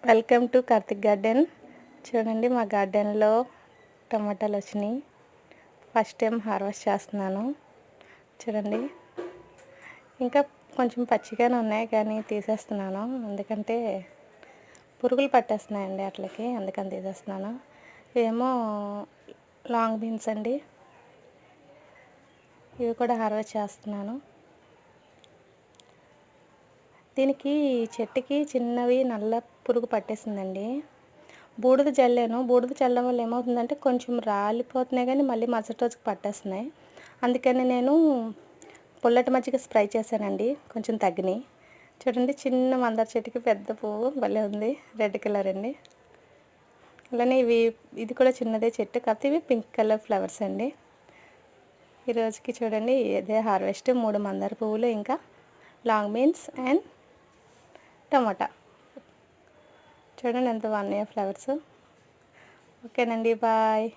Welcome to Karthik garden. చూడండి, మా గార్డెన్లో టమాటాలు వచ్చినాయి. ఫస్ట్ టైం హార్వెస్ట్ చేస్తున్నాను. చూడండి, ఇంకా కొంచెం పచ్చిగానే ఉన్నాయి కానీ తీసేస్తున్నాను, ఎందుకంటే పురుగులు పట్టేస్తున్నాయండి అట్లకి, అందుకని తీసేస్తున్నాను. ఇవేమో లాంగ్ బీన్స్ అండి, ఇవి కూడా హార్వెస్ట్ చేస్తున్నాను. దీనికి చెట్టుకి చిన్నవి నల్ల పురుగు పట్టేసిందండి. బూడిద చల్లాను. బూడిద చల్లడం వల్ల ఏమవుతుందంటే కొంచెం రాలిపోతున్నాయి కానీ మళ్ళీ మరుసటి రోజుకి పట్టేస్తున్నాయి. అందుకని నేను పుల్లటి మజ్జిగ స్ప్రే చేశానండి, కొంచెం తగ్గినాయి. చూడండి, చిన్న మందార చెట్టుకి పెద్ద పువ్వు భలే ఉంది, రెడ్ కలర్ అండి. అలానే ఇది కూడా చిన్నదే చెట్టు, కాకపోతే ఇవి పింక్ కలర్ ఫ్లవర్స్ అండి. ఈరోజుకి చూడండి, ఇదే హార్వెస్ట్. 3 మందార పువ్వులు, ఇంకా లాంగ్ బీన్స్ అండ్ టమాటా. చూడండి ఎంత బాగున్నాయో ఫ్లవర్స్. ఓకేనండి, బాయ్.